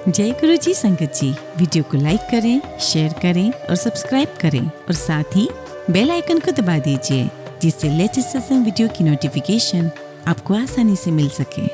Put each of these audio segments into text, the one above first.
जय गुरु जी संगत जी, वीडियो को लाइक करें, शेयर करें और सब्सक्राइब करें और साथ ही बेल आइकन को दबा दीजिए जिससे लेटेस्ट सत्संग वीडियो की नोटिफिकेशन आपको आसानी से मिल सके।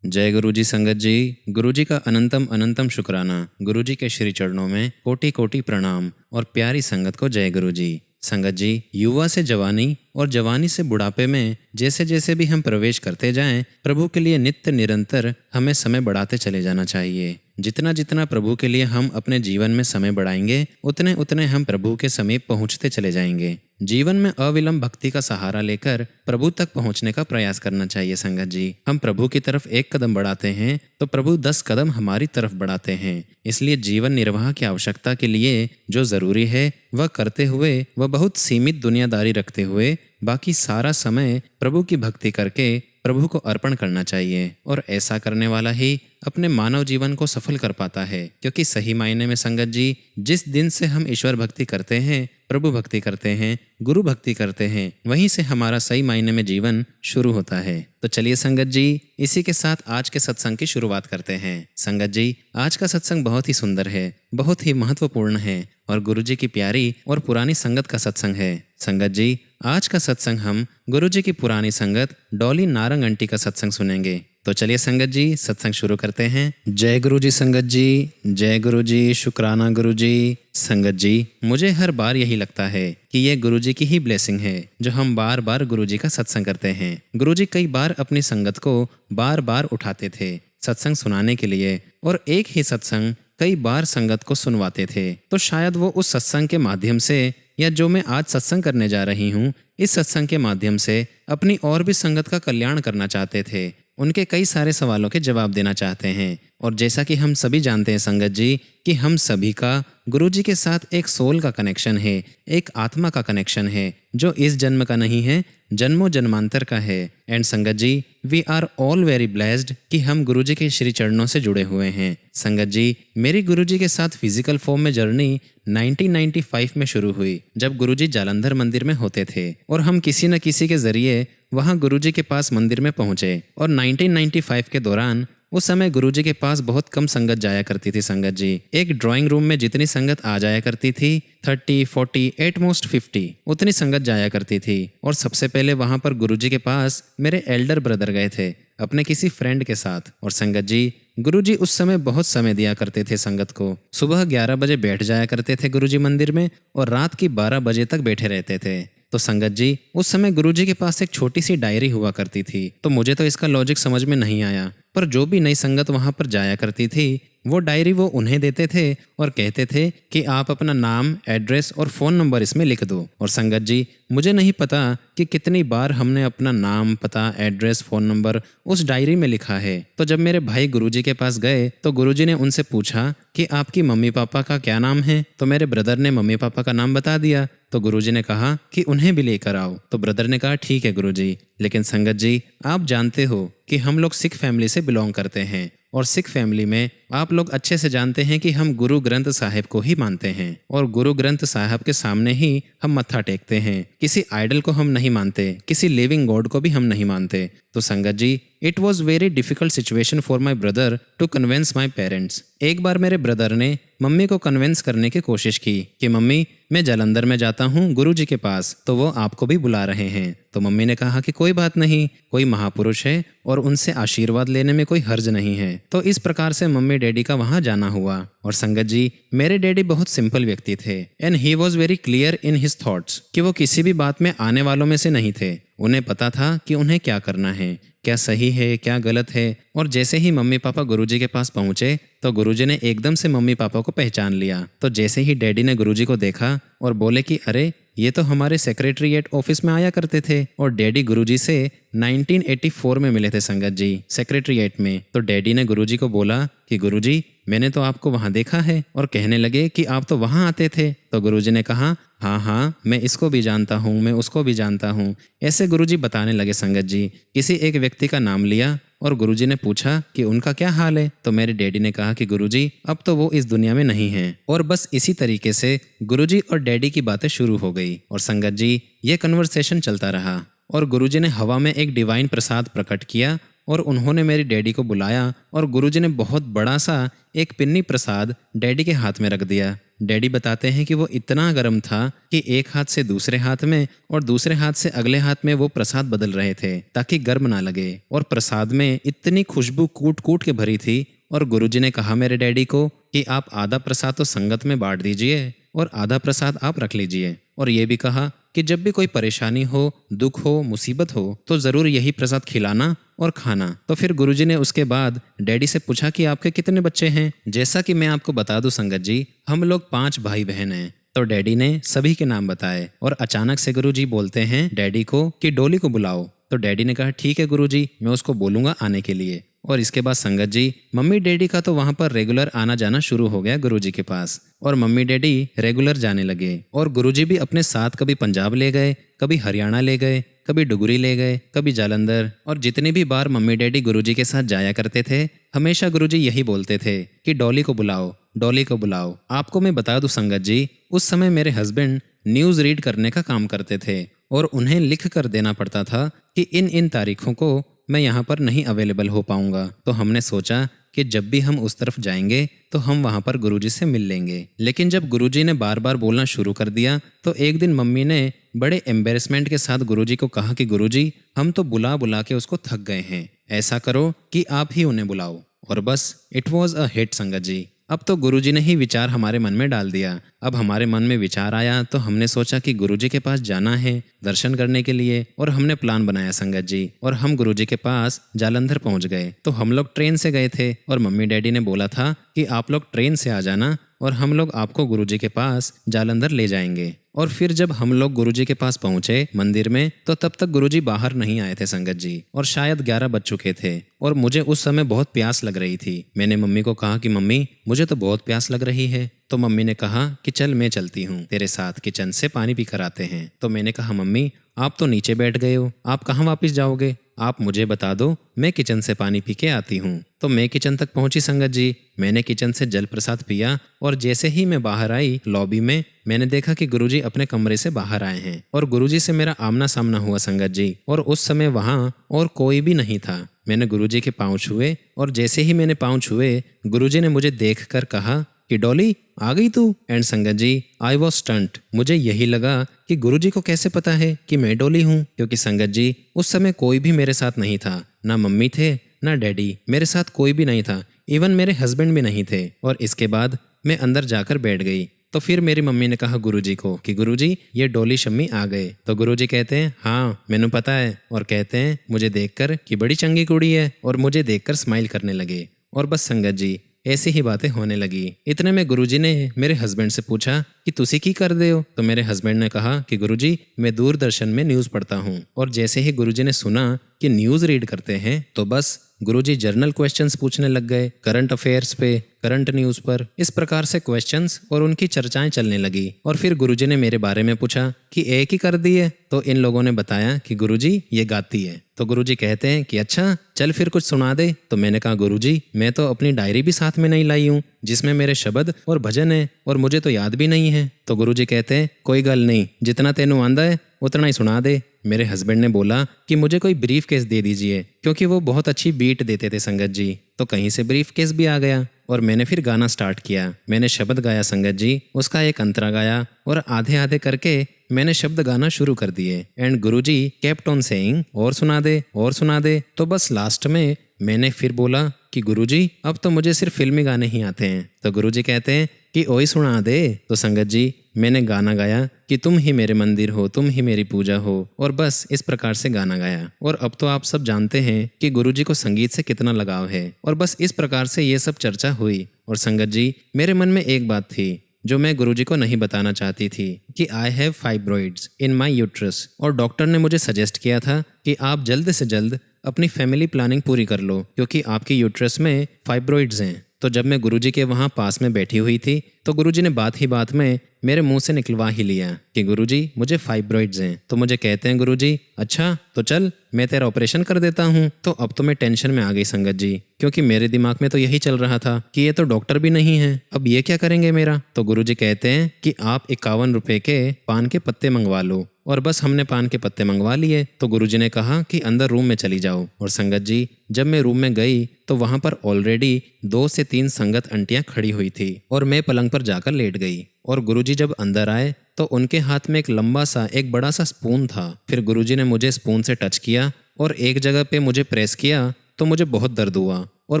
जय गुरु जी संगत जी, गुरु जी का अनंतम अनंतम शुक्राना। गुरु जी के श्री चरणों में कोटि कोटि प्रणाम और प्यारी संगत को जय गुरु जी। संगत जी, युवा से जवानी और जवानी से बुढ़ापे में जैसे जैसे भी हम प्रवेश करते जाएं, प्रभु के लिए नित्य निरंतर हमें समय बढ़ाते चले जाना चाहिए। जितना जितना प्रभु के लिए हम अपने जीवन में समय बढ़ाएंगे, उतने उतने हम प्रभु के समीप पहुंचते चले जाएंगे। जीवन में अविलंब भक्ति का सहारा लेकर प्रभु तक पहुंचने का प्रयास करना चाहिए। संगत जी, हम प्रभु की तरफ एक कदम बढ़ाते हैं तो प्रभु 10 कदम हमारी तरफ बढ़ाते हैं। इसलिए जीवन निर्वाह की आवश्यकता के लिए जो जरूरी है वह करते हुए, वह बहुत सीमित दुनियादारी रखते हुए बाकी सारा समय प्रभु की भक्ति करके प्रभु को अर्पण करना चाहिए। और ऐसा करने वाला ही अपने मानव जीवन को सफल कर पाता है, क्योंकि सही मायने में संगत जी, जिस दिन से हम ईश्वर भक्ति करते हैं, प्रभु भक्ति करते हैं, गुरु भक्ति करते हैं, वहीं से हमारा सही मायने में जीवन शुरू होता है। तो चलिए संगत जी, इसी के साथ आज के सत्संग की शुरुआत करते हैं। संगत जी, आज का सत्संग बहुत ही सुंदर है, बहुत ही महत्वपूर्ण है और गुरु जी की प्यारी और पुरानी संगत का सत्संग है। संगत जी, आज का सत्संग हम गुरु जी की पुरानी संगत डॉली नारंग आंटी का सत्संग सुनेंगे। तो चलिए संगत जी, सत्संग शुरू करते हैं। जय गुरु जी संगत जी, जय गुरु जी, शुक्राना गुरु जी। संगत जी, मुझे हर बार यही लगता है कि ये गुरु जी की ही ब्लेसिंग है जो हम बार बार गुरु जी का सत्संग करते हैं। गुरु जी कई बार अपनी संगत को बार बार उठाते थे सत्संग सुनाने के लिए, और एक ही सत्संग कई बार संगत को सुनवाते थे। तो शायद वो उस सत्संग के माध्यम से, या जो मैं आज सत्संग करने जा रही हूँ, इस सत्संग के माध्यम से अपनी और भी संगत का कल्याण करना चाहते थे। उनके कई सारे सवालों के जवाब देना चाहते हैं। और जैसा कि हम सभी जानते हैं संगत जी, कि हम सभी का गुरु जी के साथ एक सोल का कनेक्शन है, एक आत्मा का कनेक्शन है, जो इस जन्म का नहीं है, जन्मों जन्मांतर का है। And sangat ji, we are all very blessed कि हम गुरु जी के श्री चरणों से जुड़े हुए हैं। संगत जी, मेरी गुरु जी के साथ फिजिकल फॉर्म में जर्नी 1995 में शुरू हुई, जब गुरु जी जालंधर मंदिर में होते थे और हम किसी न किसी के जरिए वहाँ गुरु जी के पास मंदिर में पहुँचे। और 1995 के दौरान, उस समय गुरु जी के पास बहुत कम संगत जाया करती थी। संगत जी, एक ड्राइंग रूम में जितनी संगत आ जाया करती थी, 30, 40, एटमोस्ट 50, उतनी संगत जाया करती थी। और सबसे पहले वहाँ पर गुरु जी के पास मेरे एल्डर ब्रदर गए थे अपने किसी फ्रेंड के साथ। और संगत जी, गुरु जी उस समय बहुत समय दिया करते थे संगत को। सुबह 11 बजे बैठ जाया करते थे गुरु जी मंदिर में और रात की 12 बजे तक बैठे रहते थे। तो संगत जी, उस समय गुरु जी के पास एक छोटी सी डायरी हुआ करती थी। तो मुझे तो इसका लॉजिक समझ में नहीं आया, पर जो भी नई संगत वहां पर जाया करती थी, वो डायरी वो उन्हें देते थे और कहते थे कि आप अपना नाम, एड्रेस और फ़ोन नंबर इसमें लिख दो। और संगत जी, मुझे नहीं पता कि कितनी बार हमने अपना नाम, पता, एड्रेस, फ़ोन नंबर उस डायरी में लिखा है। तो जब मेरे भाई गुरुजी के पास गए तो गुरुजी ने उनसे पूछा कि आपकी मम्मी पापा का क्या नाम है। तो मेरे ब्रदर ने मम्मी पापा का नाम बता दिया। तो गुरुजी ने कहा कि उन्हें भी लेकर आओ। तो ब्रदर ने कहा ठीक है गुरुजी। लेकिन संगत जी, आप जानते हो कि हम लोग सिख फैमिली से बिलोंग करते हैं, और सिख फैमिली में आप लोग अच्छे से जानते हैं कि हम गुरु ग्रंथ साहिब को ही मानते हैं, और गुरु ग्रंथ साहिब के सामने ही हम मत्था टेकते हैं। किसी आइडल को हम नहीं मानते, किसी लिविंग गॉड को भी हम नहीं मानते। तो sangat ji, it was very difficult situation for my brother to convince my parents. एक बार मेरे ब्रदर ने मम्मी को कन्विंस करने की कोशिश की कि मम्मी, मैं जालंधर में जाता हूँ गुरु जी के पास, तो वो आपको भी बुला रहे हैं। तो मम्मी ने कहा कि कोई बात नहीं, कोई महापुरुष है और उनसे आशीर्वाद लेने में कोई हर्ज नहीं है। तो इस प्रकार से मम्मी डैडी का वहाँ जाना हुआ। और संगत जी, मेरे डैडी बहुत सिंपल व्यक्ति थे and he was very clear in his thoughts, कि वो किसी भी बात में आने वालों में से नहीं थे। उन्हें पता था कि उन्हें क्या करना है, क्या सही है, क्या गलत है। और जैसे ही मम्मी पापा गुरुजी के पास पहुंचे तो गुरुजी ने एकदम से मम्मी पापा को पहचान लिया। तो जैसे ही डैडी ने गुरुजी को देखा और बोले कि अरे, ये तो हमारे सेक्रेटरीएट ऑफिस में आया करते थे। और डैडी गुरुजी से 1984 में मिले थे संगत जी, सेक्रेटरीएट में। तो डैडी ने गुरुजी को बोला कि गुरुजी, मैंने तो आपको वहाँ देखा है। और कहने लगे कि आप तो वहाँ आते थे। तो गुरुजी ने कहा हाँ हाँ, मैं इसको भी जानता हूँ, मैं उसको भी जानता हूँ। ऐसे गुरुजी बताने लगे संगत जी। किसी एक व्यक्ति का नाम लिया और गुरुजी ने पूछा कि उनका क्या हाल है। तो मेरे डैडी ने कहा कि गुरुजी, अब तो वो इस दुनिया में नहीं हैं। और बस इसी तरीके से गुरुजी और डैडी की बातें शुरू हो गई। और संगत जी, ये कन्वर्सेशन चलता रहा और गुरुजी ने हवा में एक डिवाइन प्रसाद प्रकट किया और उन्होंने मेरी डैडी को बुलाया और गुरुजी ने बहुत बड़ा सा एक पिन्नी प्रसाद डैडी के हाथ में रख दिया। डैडी बताते हैं कि वो इतना गर्म था कि एक हाथ से दूसरे हाथ में और दूसरे हाथ से अगले हाथ में वो प्रसाद बदल रहे थे ताकि गर्म ना लगे। और प्रसाद में इतनी खुशबू कूट कूट के भरी थी। और गुरुजी ने कहा मेरे डैडी को कि आप आधा प्रसाद तो संगत में बांट दीजिए और आधा प्रसाद आप रख लीजिए। और ये भी कहा कि जब भी कोई परेशानी हो, दुख हो, मुसीबत हो तो ज़रूर यही प्रसाद खिलाना और खाना। तो फिर गुरुजी ने उसके बाद डैडी से पूछा कि आपके कितने बच्चे हैं। जैसा कि मैं आपको बता दूं संगत जी, हम लोग 5 भाई बहन हैं। तो डैडी ने सभी के नाम बताए और अचानक से गुरुजी बोलते हैं डैडी को कि डोली को बुलाओ। तो डैडी ने कहा ठीक है गुरुजी, मैं उसको बोलूँगा आने के लिए। और इसके बाद संगत जी, मम्मी डैडी का तो वहाँ पर रेगुलर आना जाना शुरू हो गया गुरुजी के पास। और मम्मी डैडी रेगुलर जाने लगे और गुरुजी भी अपने साथ कभी पंजाब ले गए, कभी हरियाणा ले गए, कभी डुगरी ले गए, कभी जालंधर। और जितनी भी बार मम्मी डैडी गुरुजी के साथ जाया करते थे, हमेशा गुरुजी यही बोलते थे कि डॉली को बुलाओ, डॉली को बुलाओ। आपको मैं बता दूं संगत जी, उस समय मेरे हस्बैंड न्यूज़ रीड करने का काम करते थे और उन्हें लिख कर देना पड़ता था कि इन तारीखों को मैं यहाँ पर नहीं अवेलेबल हो पाऊंगा। तो हमने सोचा कि जब भी हम उस तरफ जाएंगे तो हम वहाँ पर गुरुजी से मिल लेंगे। लेकिन जब गुरुजी ने बार बार बोलना शुरू कर दिया तो एक दिन मम्मी ने बड़े एम्बेरसमेंट के साथ गुरुजी को कहा कि गुरुजी, हम तो बुला बुला के उसको थक गए हैं, ऐसा करो कि आप ही उन्हें बुलाओ। और बस इट वॉज अ हिट संगत जी। अब तो गुरुजी ने ही विचार हमारे मन में डाल दिया। अब हमारे मन में विचार आया तो हमने सोचा कि गुरुजी के पास जाना है दर्शन करने के लिए। और हमने प्लान बनाया संगत जी और हम गुरुजी के पास जालंधर पहुंच गए। तो हम लोग ट्रेन से गए थे और मम्मी डैडी ने बोला था कि आप लोग ट्रेन से आ जाना और हम लोग आपको गुरुजी के पास जालंधर ले जाएंगे। और फिर जब हम लोग गुरुजी के पास पहुंचे मंदिर में तो तब तक गुरुजी बाहर नहीं आए थे संगत जी और शायद 11 बज चुके थे। और मुझे उस समय बहुत प्यास लग रही थी। मैंने मम्मी को कहा कि मम्मी, मुझे तो बहुत प्यास लग रही है। तो मम्मी ने कहा कि चल मैं चलती हूँ तेरे साथ, किचन से पानी पी कर आते हैं। तो मैंने कहा मम्मी, आप तो नीचे बैठ गए हो, आप कहाँ वापस जाओगे, आप मुझे बता दो, मैं किचन से पानी पी के आती हूँ। तो मैं किचन तक पहुंची संगत जी। मैंने किचन से जल प्रसाद पिया और जैसे ही मैं बाहर आई लॉबी में, मैंने देखा कि गुरुजी अपने कमरे से बाहर आए हैं और गुरुजी से मेरा आमना सामना हुआ संगत जी। और उस समय वहाँ और कोई भी नहीं था। मैंने गुरुजी के पाँव छुए और जैसे ही मैंने पाँव छुए गुरुजी ने मुझे देख कर कहा कि डॉली आ गई तू। And sangat ji, I was stunt. मुझे यही लगा कि गुरुजी को कैसे पता है कि मैं डॉली हूँ, क्योंकि संगत जी उस समय कोई भी मेरे साथ नहीं था। ना मम्मी थे ना डैडी, मेरे साथ कोई भी नहीं था, इवन मेरे हस्बैंड भी नहीं थे। और इसके बाद मैं अंदर जाकर बैठ गई। तो फिर मेरी मम्मी ने कहा गुरुजी को कि गुरुजी, ये डॉली शम्मी आ गए। तो गुरुजी कहते हैं हाँ मैनू पता है, और कहते हैं मुझे देखकर कि बड़ी चंगी कुड़ी है, और मुझे देखकर स्माइल करने लगे। और बस संगत जी ऐसी ही बातें होने लगी। इतने में गुरुजी ने मेरे हस्बैंड से पूछा कि तुसी की कर दे हो। तो मेरे हस्बैंड ने कहा कि गुरुजी, मैं दूरदर्शन में न्यूज़ पढ़ता हूँ। और जैसे ही गुरुजी ने सुना कि न्यूज़ रीड करते हैं तो बस गुरुजी जर्नल क्वेश्चंस पूछने लग गए, करंट अफेयर्स पे, करंट न्यूज़ पर। इस प्रकार से क्वेश्चंस और उनकी चर्चाएं चलने लगी। और फिर गुरुजी ने मेरे बारे में पूछा कि एक ही कर दी है। तो इन लोगों ने बताया कि गुरुजी ये गाती है। तो गुरुजी कहते हैं कि अच्छा चल फिर कुछ सुना दे। तो मैंने कहा गुरुजी, मैं तो अपनी डायरी भी साथ में नहीं लाई हूँ जिसमें मेरे शब्द और भजन है, और मुझे तो याद भी नहीं है। तो गुरुजी कहते हैं कोई गल नहीं, जितना तेनू आंदा है उतना ही सुना दे। मेरे हस्बैंड ने बोला कि मुझे कोई ब्रीफ केस दे दीजिए, क्योंकि वो बहुत अच्छी बीट देते थे संगत जी। तो कहीं से ब्रीफ केस भी आ गया और मैंने फिर गाना स्टार्ट किया। मैंने शब्द गाया संगत जी, उसका एक अंतरा गाया और आधे आधे करके मैंने शब्द गाना शुरू कर दिए। And Guruji kept on saying और सुना दे और सुना दे। तो बस लास्ट में मैंने फिर बोला कि गुरुजी, अब तो मुझे सिर्फ फिल्मी गाने ही आते हैं। तो गुरुजी कहते हैं कि ओए सुना दे। तो संगत जी मैंने गाना गाया कि तुम ही मेरे मंदिर हो, तुम ही मेरी पूजा हो, और बस इस प्रकार से गाना गाया। और अब तो आप सब जानते हैं कि गुरुजी को संगीत से कितना लगाव है। और बस इस प्रकार से ये सब चर्चा हुई। और संगत जी मेरे मन में एक बात थी जो मैं गुरुजी को नहीं बताना चाहती थी कि I have fibroids in my uterus. और डॉक्टर ने मुझे सजेस्ट किया था कि आप जल्द से जल्द अपनी फैमिली प्लानिंग पूरी कर लो, क्योंकि आपकी यूट्रस में फाइब्रॉइड्स हैं। तो जब मैं गुरुजी के वहाँ पास में बैठी हुई थी तो गुरुजी ने बात ही बात में मेरे मुंह से निकलवा ही लिया कि गुरुजी मुझे फाइब्रॉइड्स हैं। तो मुझे कहते हैं गुरुजी अच्छा तो चल मैं तेरा ऑपरेशन कर देता हूँ। तो अब तो मैं टेंशन में आ गई संगत जी, क्योंकि मेरे दिमाग में तो यही चल रहा था कि ये तो डॉक्टर भी नहीं है, अब ये क्या करेंगे मेरा। तो गुरुजी कहते हैं कि आप 51 रुपए के पान के पत्ते मंगवा लो और बस हमने पान के पत्ते मंगवा लिए तो गुरुजी ने कहा कि अंदर रूम में चली जाओ। और संगत जी, जब मैं रूम में गई तो वहां पर ऑलरेडी 2 से 3 संगत आंटियां खड़ी हुई थी और मैं पलंग पर जाकर लेट गई। और गुरुजी जब अंदर आए तो उनके हाथ में एक बड़ा सा स्पून था। फिर गुरुजी ने मुझे स्पून से टच किया और एक जगह पे मुझे प्रेस किया तो मुझे बहुत दर्द हुआ और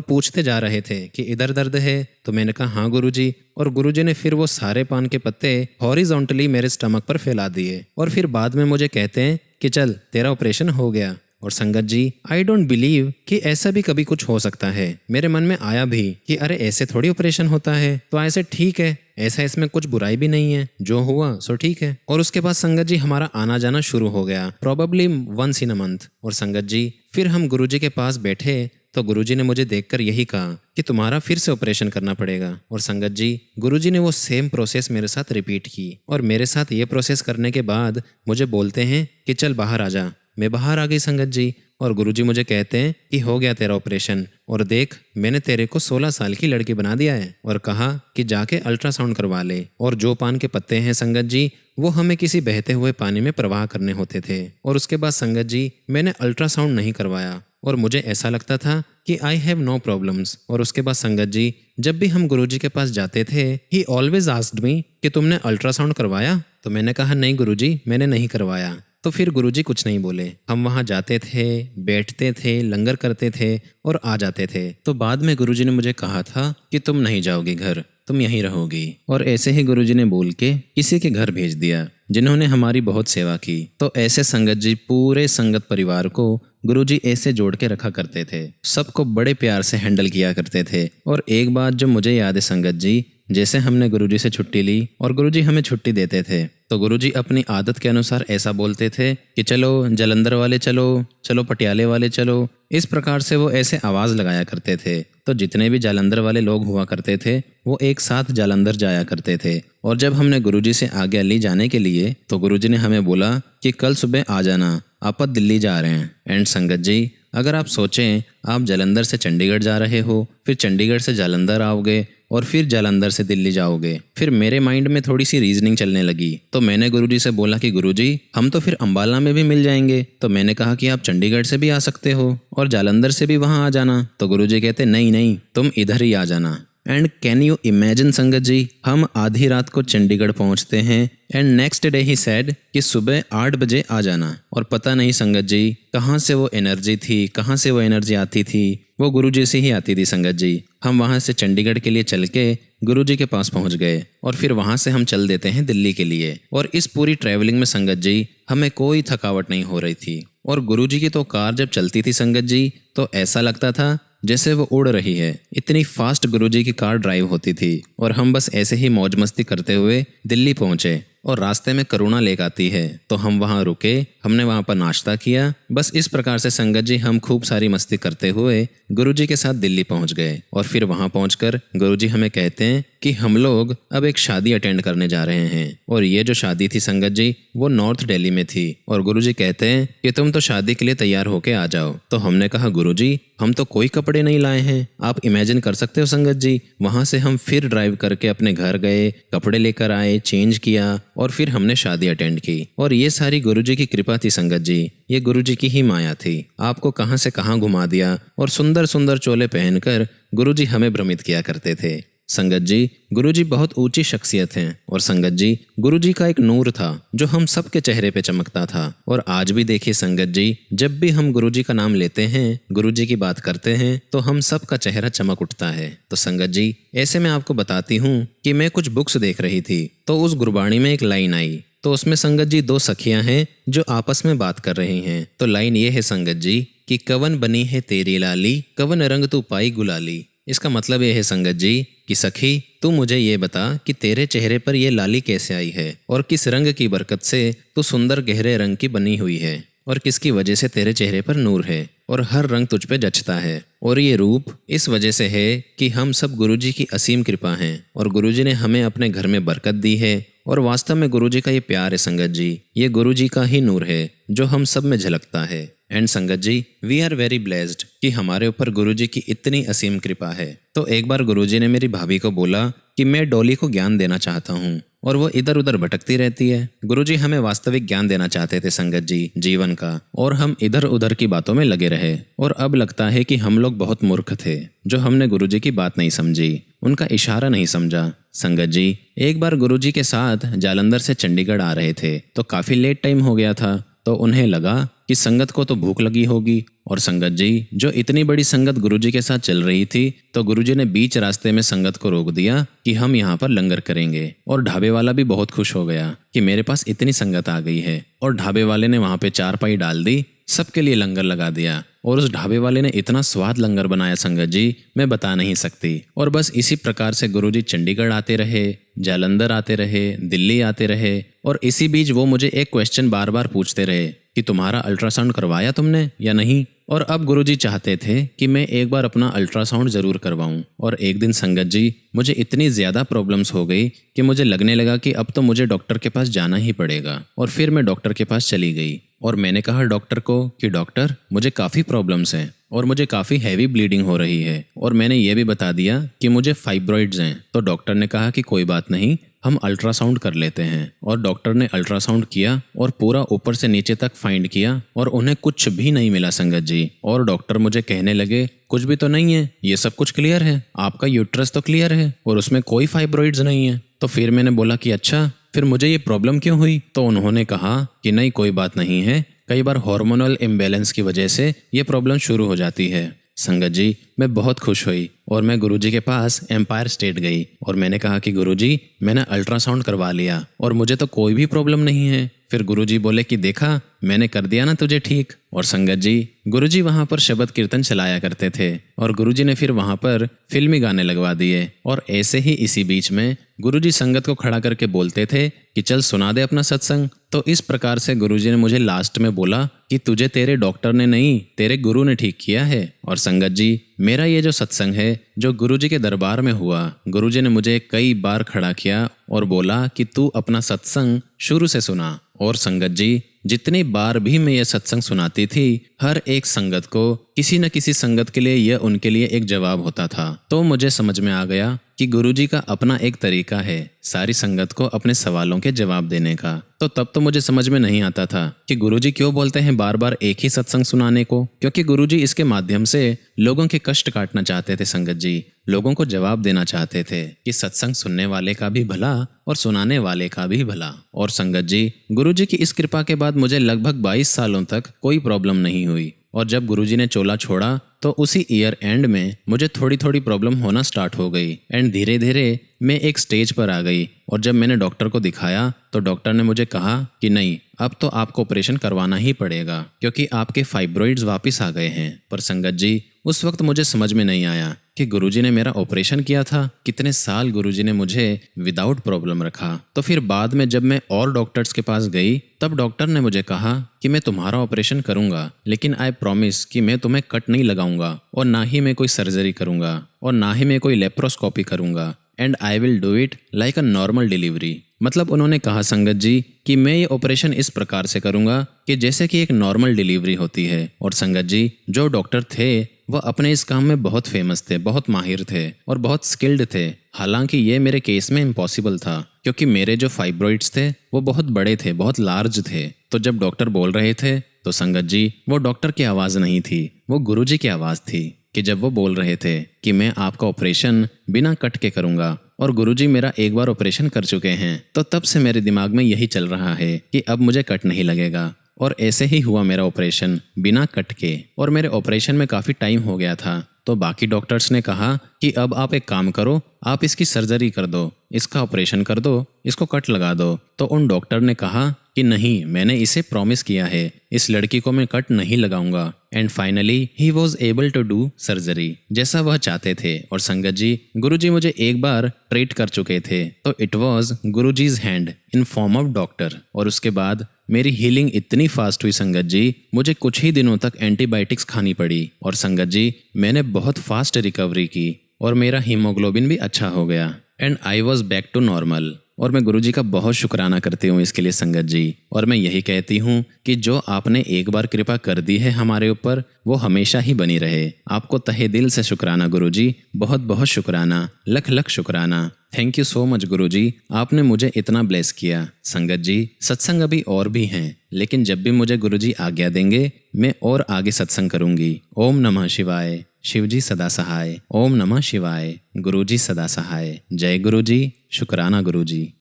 पूछते जा रहे थे कि इधर दर्द है। तो मैंने कहा हाँ गुरुजी। और गुरुजी ने फिर वो सारे पान के पत्ते हॉरिजॉन्टली मेरे स्टमक पर फैला दिए और फिर बाद में मुझे कहते हैं कि चल तेरा ऑपरेशन हो गया। और संगत जी, आई डोंट बिलीव कि ऐसा भी कभी कुछ हो सकता है। मेरे मन में आया भी कि अरे ऐसे थोड़ी ऑपरेशन होता है, तो ऐसे ठीक है, ऐसा इसमें कुछ बुराई भी नहीं है, जो हुआ सो ठीक है। और उसके बाद संगत जी हमारा आना जाना शुरू हो गया, probably once in a month. और संगत जी, फिर हम गुरुजी के पास बैठे तो गुरुजी ने मुझे देखकर यही कहा कि तुम्हारा फिर से ऑपरेशन करना पड़ेगा। और संगत जी, गुरुजी ने वो सेम प्रोसेस मेरे साथ रिपीट की और मेरे साथ ये प्रोसेस करने के बाद मुझे बोलते हैं कि चल बाहर आ जा। मैं बाहर आ गई संगत जी और गुरुजी मुझे कहते हैं कि हो गया तेरा ऑपरेशन और देख मैंने तेरे को 16 साल की लड़की बना दिया है। और कहा कि जाके अल्ट्रासाउंड करवा ले। और जो पान के पत्ते हैं संगत जी, वो हमें किसी बहते हुए पानी में प्रवाह करने होते थे। और उसके बाद संगत जी मैंने अल्ट्रासाउंड नहीं करवाया और मुझे ऐसा लगता था कि आई हैव नो प्रॉब्लम्स। और उसके बाद संगत जी, जब भी हम गुरुजी के पास जाते थे ही ऑलवेज आस्क्ड मी कि तुमने अल्ट्रासाउंड करवाया। तो मैंने कहा नहीं गुरुजी, मैंने नहीं करवाया। तो फिर गुरुजी कुछ नहीं बोले। हम वहाँ जाते थे, बैठते थे, लंगर करते थे और आ जाते थे। तो बाद में गुरुजी ने मुझे कहा था कि तुम नहीं जाओगी घर, तुम यहीं रहोगी। और ऐसे ही गुरुजी ने बोल के किसी के घर भेज दिया जिन्होंने हमारी बहुत सेवा की। तो ऐसे संगत जी पूरे संगत परिवार को गुरुजी ऐसे जोड़ के रखा करते थे, सबको बड़े प्यार से हैंडल किया करते थे। और एक बात जो मुझे याद है संगत जी, जैसे हमने गुरुजी से छुट्टी ली और गुरुजी हमें छुट्टी देते थे तो गुरुजी अपनी आदत के अनुसार ऐसा बोलते थे कि चलो जालंधर वाले चलो, चलो पटियाले वाले चलो। इस प्रकार से वो ऐसे आवाज़ लगाया करते थे। तो जितने भी जालंधर वाले लोग हुआ करते थे वो एक साथ जालंधर जाया करते थे। और जब हमने गुरुजी से आज्ञा ली जाने के लिए तो गुरुजी ने हमें बोला कि कल सुबह आ जाना, आप दिल्ली जा रहे हैं। एंड संगत जी, अगर आप सोचें आप जालंधर से चंडीगढ़ जा रहे हो, फिर चंडीगढ़ से जालंधर आओगे और फिर जालंधर से दिल्ली जाओगे। फिर मेरे माइंड में थोड़ी सी रीजनिंग चलने लगी तो मैंने गुरुजी से बोला कि गुरुजी हम तो फिर अंबाला में भी मिल जाएंगे। तो मैंने कहा कि आप चंडीगढ़ से भी आ सकते हो और जालंधर से भी वहाँ आ जाना। तो गुरुजी कहते नहीं नहीं, तुम इधर ही आ जाना। एंड कैन यू इमेजिन संगत जी, हम आधी रात को चंडीगढ़ पहुंचते हैं and next day he said कि सुबह 8 बजे आ जाना। और पता नहीं संगत जी कहाँ से वो एनर्जी थी, कहाँ से वो एनर्जी आती थी, वो गुरुजी से ही आती थी संगत जी। हम वहाँ से चंडीगढ़ के लिए चल के गुरुजी के पास पहुँच गए और फिर वहाँ से हम चल देते हैं दिल्ली के लिए। और इस पूरी ट्रैवलिंग में संगत जी हमें कोई थकावट नहीं हो रही थी। और गुरुजी की तो कार जब चलती थी संगत जी तो ऐसा लगता था जैसे वो उड़ रही है, इतनी फास्ट गुरुजी की कार ड्राइव होती थी। और हम बस ऐसे ही मौज मस्ती करते हुए दिल्ली पहुंचे और रास्ते में करुणा लेक आती है तो हम वहाँ रुके, हमने वहाँ पर नाश्ता किया। बस इस प्रकार से संगत जी हम खूब सारी मस्ती करते हुए गुरुजी के साथ दिल्ली पहुँच गए। और फिर वहाँ पहुँचकर गुरुजी हमें कहते हैं कि हम लोग अब एक शादी अटेंड करने जा रहे हैं। और ये जो शादी थी संगत जी वो नॉर्थ दिल्ली में थी। और गुरुजी कहते हैं कि तुम तो शादी के लिए तैयार होके आ जाओ। तो हमने कहा गुरुजी हम तो कोई कपड़े नहीं लाए हैं। आप इमेजिन कर सकते हो संगत जी, वहाँ से हम फिर ड्राइव करके अपने घर गए, कपड़े लेकर आए, चेंज किया और फिर हमने शादी अटेंड की। और ये सारी गुरुजी की कृपा थी संगत जी, ये गुरुजी की ही माया थी। आपको कहाँ से कहाँ घुमा दिया और सुंदर सुंदर चोले पहनकर गुरुजी हमें भ्रमित किया करते थे। संगत जी गुरुजी बहुत ऊंची शख्सियत हैं और संगत जी गुरुजी का एक नूर था जो हम सबके चेहरे पे चमकता था। और आज भी देखिए संगत जी, जब भी हम गुरुजी का नाम लेते हैं, गुरुजी की बात करते हैं तो हम सबका चेहरा चमक उठता है। तो संगत जी ऐसे मैं आपको बताती हूँ कि मैं कुछ बुक्स देख रही थी तो उस गुरबाणी में एक लाइन आई तो उसमें संगत जी 2 सखियां हैं जो आपस में बात कर रही हैं। तो लाइन ये है संगत जी कि कवन बनी है तेरी लाली, कवन रंग तू पाई गुलाली। इसका मतलब ये है संगत जी कि सखी तू मुझे ये बता कि तेरे चेहरे पर ये लाली कैसे आई है और किस रंग की बरकत से तू सुंदर गहरे रंग की बनी हुई है और किसकी वजह से तेरे चेहरे पर नूर है और हर रंग तुझ पे जचता है। और ये रूप इस वजह से है कि हम सब गुरुजी की असीम कृपा हैं और गुरुजी ने हमें अपने घर में बरकत दी है। और वास्तव में गुरुजी का ये प्यार है संगत जी, ये गुरुजी का ही नूर है जो हम सब में झलकता है। And sangat ji we are very blessed कि हमारे ऊपर गुरुजी की इतनी असीम कृपा है। तो एक बार गुरुजी ने मेरी भाभी को बोला कि मैं डॉली को ज्ञान देना चाहता हूँ और वो इधर उधर भटकती रहती है। गुरुजी हमें वास्तविक ज्ञान देना चाहते थे संगत जी, जीवन का, और हम इधर उधर की बातों में लगे रहे। और अब लगता है कि हम लोग बहुत मूर्ख थे जो हमने गुरुजी की बात नहीं समझी, उनका इशारा नहीं समझा। संगत जी, एक बार गुरुजी के साथ जालंधर से चंडीगढ़ आ रहे थे तो काफी लेट टाइम हो गया था, तो उन्हें लगा कि संगत को तो भूख लगी होगी। और संगत जी, जो इतनी बड़ी संगत गुरुजी के साथ चल रही थी, तो गुरुजी ने बीच रास्ते में संगत को रोक दिया कि हम यहाँ पर लंगर करेंगे। और ढाबे वाला भी बहुत खुश हो गया कि मेरे पास इतनी संगत आ गई है। और ढाबे वाले ने वहाँ पे चारपाई डाल दी, सबके लिए लंगर लगा दिया। और उस ढाबे वाले ने इतना स्वाद लंगर बनाया संगत जी, मैं बता नहीं सकती। और बस इसी प्रकार से गुरुजी चंडीगढ़ आते रहे, जालंधर आते रहे, दिल्ली आते रहे। और इसी बीच वो मुझे एक क्वेश्चन बार बार पूछते रहे कि तुम्हारा अल्ट्रासाउंड करवाया तुमने या नहीं। और अब गुरुजी चाहते थे कि मैं एक बार अपना अल्ट्रासाउंड जरूर करवाऊं। और एक दिन संगत जी, मुझे इतनी ज़्यादा प्रॉब्लम्स हो गई कि मुझे लगने लगा कि अब तो मुझे डॉक्टर के पास जाना ही पड़ेगा। और फिर मैं डॉक्टर के पास चली गई और मैंने कहा डॉक्टर को कि डॉक्टर, मुझे काफ़ी प्रॉब्लम्स हैं और मुझे काफ़ी हैवी ब्लीडिंग हो रही है। और मैंने ये भी बता दिया कि मुझे फाइब्रॉइड्स हैं। तो डॉक्टर ने कहा कि कोई बात नहीं, हम अल्ट्रासाउंड कर लेते हैं। और डॉक्टर ने अल्ट्रासाउंड किया और पूरा ऊपर से नीचे तक फाइंड किया और उन्हें कुछ भी नहीं मिला संगत जी। और डॉक्टर मुझे कहने लगे कुछ भी तो नहीं है, ये सब कुछ क्लियर है, आपका यूट्रस तो क्लियर है और उसमें कोई फाइब्रॉइड्स नहीं है। तो फिर मैंने बोला कि अच्छा, फिर मुझे ये प्रॉब्लम क्यों हुई? तो उन्होंने कहा कि नहीं, कोई बात नहीं है, कई बार हार्मोनल इम्बैलेंस की वजह से ये प्रॉब्लम शुरू हो जाती है। संगत जी, मैं बहुत खुश हुई और मैं गुरुजी के पास एम्पायर स्टेट गई और मैंने कहा कि गुरुजी, मैंने अल्ट्रासाउंड करवा लिया और मुझे तो कोई भी प्रॉब्लम नहीं है। फिर गुरुजी बोले कि देखा, मैंने कर दिया ना तुझे ठीक। और संगत जी, गुरुजी वहाँ पर शब्द कीर्तन चलाया करते थे और गुरुजी ने फिर वहाँ पर फिल्मी गाने लगवा दिए। और ऐसे ही इसी बीच में गुरुजी संगत को खड़ा करके बोलते थे कि चल सुना दे अपना सत्संग। तो इस प्रकार से गुरुजी ने मुझे लास्ट में बोला कि तुझे तेरे डॉक्टर ने नहीं, तेरे गुरु ने ठीक किया है। और संगत जी, मेरा ये जो सत्संग है जो गुरुजी के दरबार में हुआ, गुरुजी ने मुझे कई बार खड़ा किया और बोला कि तू अपना सत्संग शुरू से सुना। और संगत जी, जितनी बार भी मैं ये सत्संग सुनाती थी, हर एक संगत को, किसी न किसी संगत के लिए यह उनके लिए एक जवाब होता था। तो मुझे समझ में आ गया कि गुरुजी का अपना एक तरीका है सारी संगत को अपने सवालों के जवाब देने का। तो तब तो मुझे समझ में नहीं आता था कि गुरुजी क्यों बोलते हैं बार बार एक ही सत्संग सुनाने को, क्योंकि गुरुजी इसके माध्यम से लोगों के कष्ट काटना चाहते थे संगत जी, लोगों को जवाब देना चाहते थे कि सत्संग सुनने वाले का भी भला और सुनाने वाले का भी भला। और संगत जी, गुरुजी की इस कृपा के बाद मुझे लगभग 22 सालों तक कोई प्रॉब्लम नहीं हुई। और जब गुरुजी ने चोला छोड़ा तो उसी ईयर एंड में मुझे थोड़ी थोड़ी प्रॉब्लम होना स्टार्ट हो गई एंड धीरे धीरे मैं एक स्टेज पर आ गई। और जब मैंने डॉक्टर को दिखाया तो डॉक्टर ने मुझे कहा कि नहीं, अब तो आपको ऑपरेशन करवाना ही पड़ेगा क्योंकि आपके फाइब्रॉइड्स वापस आ गए हैं। पर संगत जी, उस वक्त मुझे समझ में नहीं आया कि गुरुजी ने मेरा ऑपरेशन किया था, कितने साल गुरुजी ने मुझे विदाउट प्रॉब्लम रखा। तो फिर बाद में जब मैं और डॉक्टर्स के पास गई तब डॉक्टर ने मुझे कहा कि मैं तुम्हारा ऑपरेशन करूंगा, लेकिन आई प्रॉमिस कि मैं तुम्हें कट नहीं लगाऊंगा और ना ही मैं कोई सर्जरी करूंगा और ना ही मैं कोई लेप्रोस्कोपी करूंगा, and I will do it like a normal delivery. मतलब उन्होंने कहा संगत जी कि मैं ये ऑपरेशन इस प्रकार से करूंगा कि जैसे कि एक नॉर्मल डिलीवरी होती है। और संगत जी, जो डॉक्टर थे वह अपने इस काम में बहुत फेमस थे, बहुत माहिर थे और बहुत स्किल्ड थे। हालांकि ये मेरे केस में इम्पॉसिबल था क्योंकि मेरे जो फाइब्रॉइड्स थे वो बहुत बड़े थे, बहुत लार्ज थे। तो जब डॉक्टर बोल रहे थे तो संगत जी, वो डॉक्टर की आवाज़ नहीं थी, वो गुरुजी की आवाज़ थी कि जब वो बोल रहे थे कि मैं आपका ऑपरेशन बिना कट के करूंगा। और गुरुजी मेरा एक बार ऑपरेशन कर चुके हैं, तो तब से मेरे दिमाग में यही चल रहा है कि अब मुझे कट नहीं लगेगा। और ऐसे ही हुआ मेरा ऑपरेशन बिना कट के। और मेरे ऑपरेशन में काफ़ी टाइम हो गया था, तो बाकी डॉक्टर्स ने कहा कि अब आप एक काम करो, आप इसकी सर्जरी कर दो, इसका ऑपरेशन कर दो, इसको कट लगा दो। तो उन डॉक्टर ने कहा कि नहीं, मैंने इसे प्रॉमिस किया है, इस लड़की को मैं कट नहीं लगाऊंगा। And finally he was able to do surgery जैसा वह चाहते थे। और संगत जी, गुरुजी मुझे एक बार ट्रीट कर चुके थे, तो it was Guruji's hand in form of doctor. और उसके बाद मेरी हीलिंग इतनी फास्ट हुई संगत जी, मुझे कुछ ही दिनों तक एंटीबायोटिक्स खानी पड़ी। और संगत जी, मैंने बहुत फास्ट रिकवरी की और मेरा हीमोग्लोबिन भी अच्छा हो गया and I was back to normal. और मैं गुरुजी का बहुत शुक्राना करती हूँ इसके लिए संगत जी। और मैं यही कहती हूँ कि जो आपने एक बार कृपा कर दी है हमारे ऊपर, वो हमेशा ही बनी रहे। आपको तहे दिल से शुक्राना गुरुजी, बहुत बहुत शुक्राना, लख लख शुक्राना। थैंक यू सो मच गुरुजी, आपने मुझे इतना ब्लेस किया। संगत जी, सत्संग अभी और भी हैं, लेकिन जब भी मुझे गुरुजी आज्ञा देंगे मैं और आगे सत्संग करूंगी। ओम नमः शिवाय। शिवजी सदा सहाय। ओम नमः शिवाय। गुरुजी सदा सहाय। जय गुरुजी। शुक्राना गुरुजी।